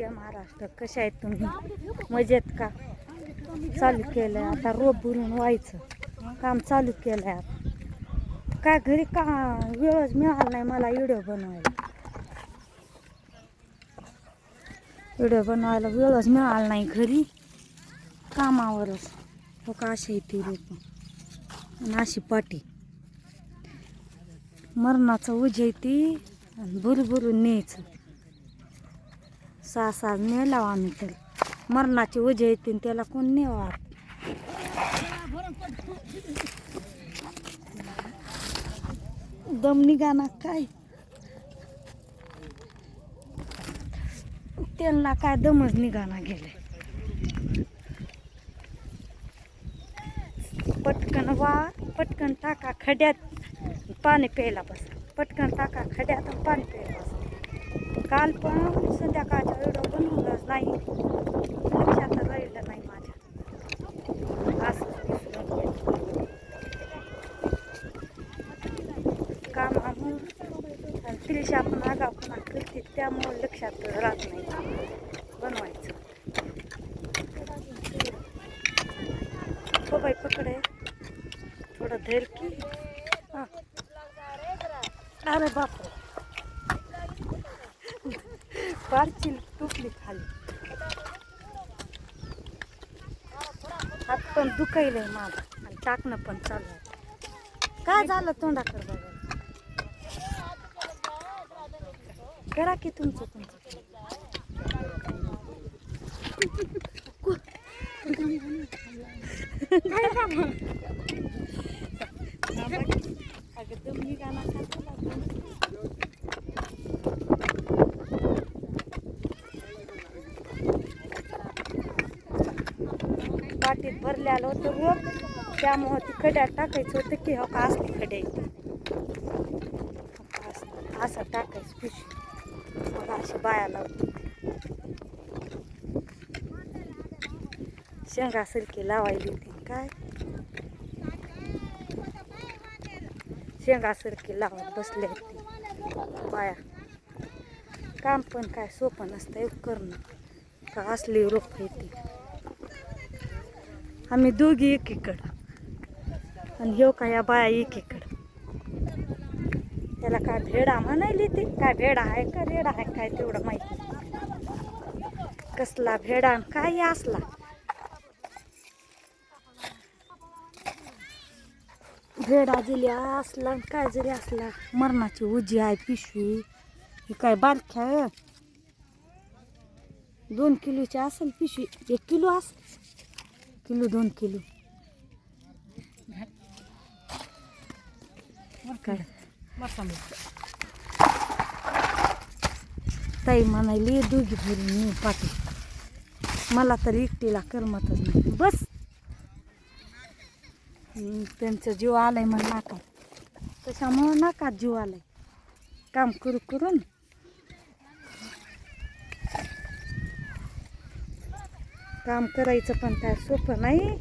जय महाराष्ट्र. कशा आहेत तुम्ही? मजेत का? चालू केलंय आता रोप भरून व्हायचं काम चालू केलंय आता. काय घरी का वेळच मिळाला नाही मला व्हिडिओ बनवायला वेळच मिळाला नाही घरी कामावरच. हो का अशी ती रोप आणि अशी पाटी मरणाचं उज ती भरभरून न्यायचं. सहा नेलाव आम्ही त्याला. मरणाची उज येते त्याला कोण नेवा. दम निघाना काय त्यांना काय दमच निघाना गेले. पटकन टाका खड्यात पाणी प्यायला बस. पटकन टाका खड्यात पाणी प्यायला बस. काल पण संध्याकाळच्या व्हिडिओ बनवलाच नाही. लक्षात राहिलं नाही माझ्या. असं कामामुळे तिरीशी आपण आगावपणा करते त्यामुळे लक्षात राहत नाही बनवायचं. हो बाई पकडे थोडं धैर की. अरे बाप पारची टुकली खाली. हात पण दुखायलंय माझा आणि टाकणं पण चालू आहे. काय झालं तोंडाकर बघा. करा की तुमचं पाटीत भरलेलं होतं रोप त्यामुळं ती खड्यात टाकायचं होतं की हो का असली खड्या येते असं टाकायचं पिशवी. मग अशी बाया लावते. शेंगा सरकी लावायली होती काय शेंगा सरकी लावत बसले होती बाया. काम पण काय सोपं नसतं करणं का असली रोप येते. आम्ही दोघी एकीकडं आणि ह्यो का या बाया एकीकडं. त्याला काय भेडा म्हणायली ती. काय भेडा आहे का रेडा आहे काय तेवढं माहिती. कसला भेडा काय असला. भेडा जरी असला काय जरी असला मरणाची उजी आहे पिशवी. ही काय बारख्या 2 किलोची असेल पिशवी. 1 किलो असेल. किलो 2 किलो काय ताई म्हणाली दोघी भरून मी पाठी. मला तर एकटीला करमतच नाही बस. त्यांचं जीव आलाय मग नाकात. त्याच्यामुळं नाकात जीव आलाय काम करून. काम करायचं पण काय सोपं नाही.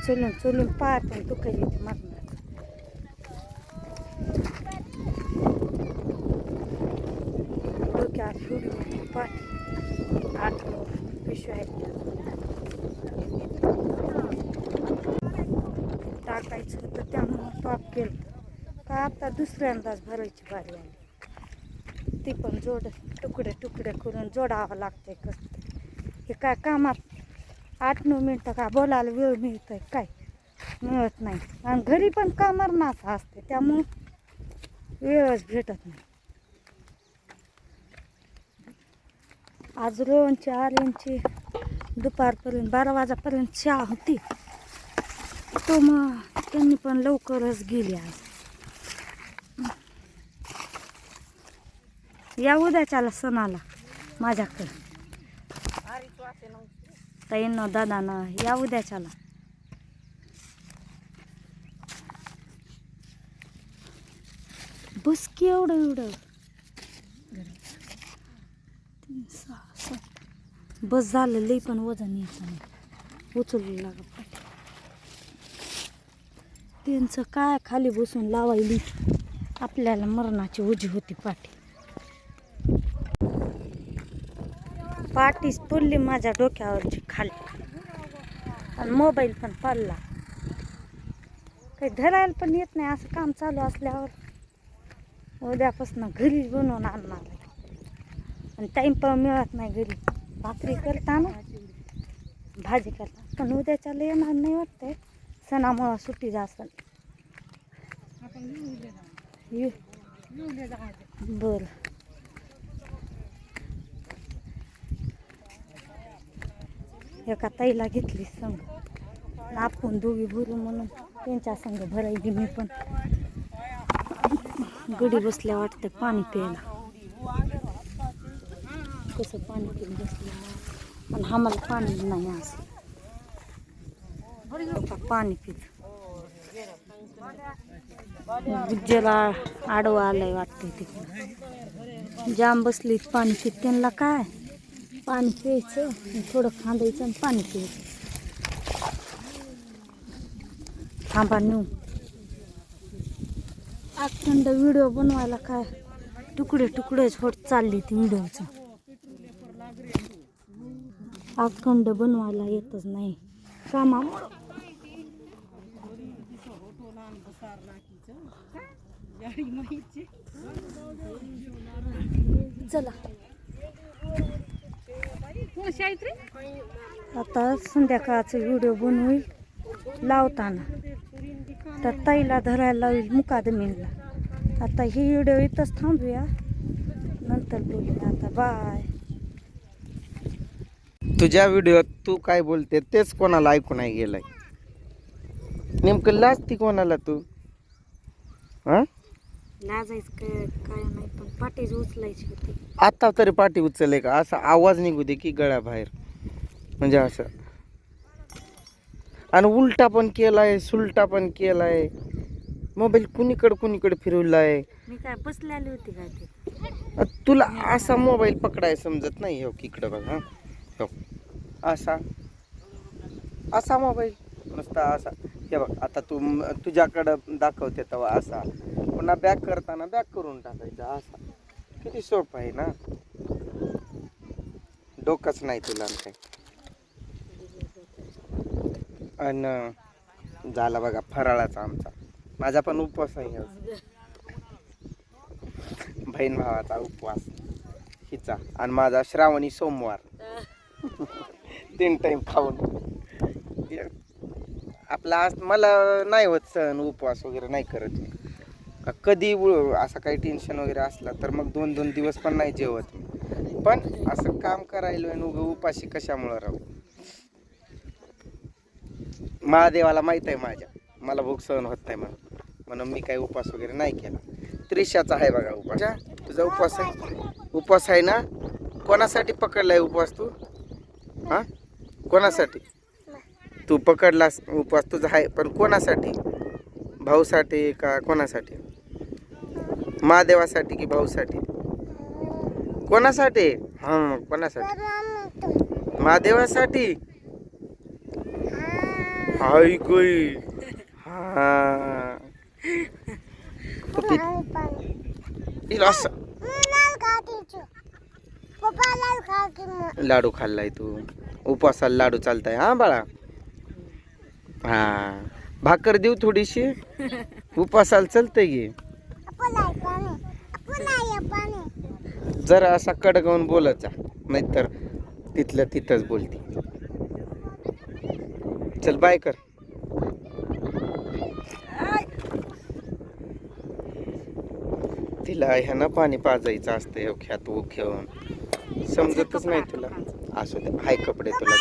चलून पाय पण दुखायली ते मागणार. डोक्यात फुडली पाठी 8 पिशव्या आहेत. टाकायचं होतं त्यामुळं टॉप केलं का आता दुसऱ्यांदाच भरायची बारी आली. ती पण तुकडे करून जोडावं लागतंय. कसं हे काय कामात 8-9 मिनटं का बोलायला वेळ मिळतोय काय मिळत नाही. आणि घरी पण कामरणाचं असते त्यामुळं वेळच भेटत नाही. आज रोहनची आर्यनची दुपारपर्यंत 12 वाजेपर्यंत चहा होती. तो मग त्यांनी पण लवकरच गेली आज. या उद्याच्याला सणाला माझ्याकडं ताईंना दादांना या उद्याच्याला. बस की एवढं 3, 6, 7 बस झालं. लई पण वजन यायचं नाही उचलू लागत. त्यांचं काय खाली बसून लावायली आपल्याला मरणाची उजी होती पाठी. पाठीच पडली माझ्या डोक्यावरची खाली आणि मोबाईल पण पडला. काही धरायला पण येत नाही असं काम चालू असल्यावर. उद्यापासून घरीच बनवून आणणार आहे. आणि टाईम पण मिळत नाही घरी. भाकरी करताना भाजी करता पण उद्याच्याला येणार नाही वाटतंय. सणामुळं सुट्टी जास्त. बरं एका ताईला घेतली संग आपण दोघी भरू म्हणून त्यांच्या संग भरायली. मी पण गडी बसल्या वाटतं पाणी प्यायला. कसं पाणी पिऊन बसलं पण आम्हाला पाणी नाही आज. पाणी पित गुज्जला आडवं आलंय वाटतंय तिकडं. जाम बसली पाणी पित. त्यांना काय पाणी प्यायचं थोडं खांदायचं आणि पाणी प्यायचं. थांबा नेऊ अखंड व्हिडिओ बनवायला काय तुकडे तुकडेच होत चालली ती व्हिडिओचं. अखंड बनवायला येतच नाही कामामुळं. चला आता संध्याकाळचं व्हिडिओ बनवून लावताना तर ताईला धरायला लावेल मुकादमीला. आता ही व्हिडिओ इथंच थांबूया, नंतर बोलूया. आता बाय. तुझ्या व्हिडिओत तू काय बोलते तेच कोणाला ऐकू नाही गेलंय. नेमकं लाजती कोणाला तू? हा लाजायचं काय नाही पण पाठीच उचलायची होती. आता तरी पाठी उचलले का? असा आवाज निघू दे की गळ्याबाहेर, म्हणजे असं. आणि उलटा पण केलाय सुलटा पण केलाय. मोबाईल कुणीकडे फिरवलाय. मी काय बसलेली होती काय ते? तुला असा मोबाईल पकडाय समजत नाही. हो इकडं बघ. हा हो असा मोबाईल नुसता असा. हे बघ आता तू तुझ्याकडं दाखवते तेव्हा असा, पुन्हा बॅक करताना बॅक करून टाकायचा असा. किती सोपं आहे ना. डोकंच नाही तुला काय. आणि झाला बघा फराळाचा आमचा. माझा पण उपवास आहे आज. बहीण भावाचा उपवास हिचा आणि माझा श्रावणी सोमवार. 3 टाइम खाऊन आपला आज. मला नाही होत सण उपवास वगैरे नाही करत मी. कधी असं काही टेन्शन वगैरे असला तर मग 2-2 दिवस पण नाही जेवत मी. पण असं काम करायला उपाशी कशामुळं राहू. महादेवाला माहित आहे माझ्या मला भूक सहन होत नाही म्हणून मी काही उपवास वगैरे नाही केला. त्रिशाचा आहे बघा उपवास. तुझा उपवास आहे? उपवास आहे ना? कोणासाठी पकडलाय उपवास तू? हा कोणासाठी तू पकडलास उपवास? तुझा आहे पण कोणासाठी? भाऊसाठी का कोणासाठी? महादेवासाठी की भाऊसाठी? कोणासाठी? हा कोणासाठी? महादेवासाठी. हाय गई. हा लाडू खाल्लाय तू. उपवासाला लाडू चालताय हा बाळा. हा भाकर देऊ थोडीशी? उपवासाला चलतंय की. जरा असा कडगावून बोलत जा, नाहीतर तिथल्या तिथंच बोलती. चल बाय कर. तिला ह्यानं पाणी पाजायचं असतं ख्यात घेऊन. समजतच नाही तुला. असू दे हाय कपडे तुला.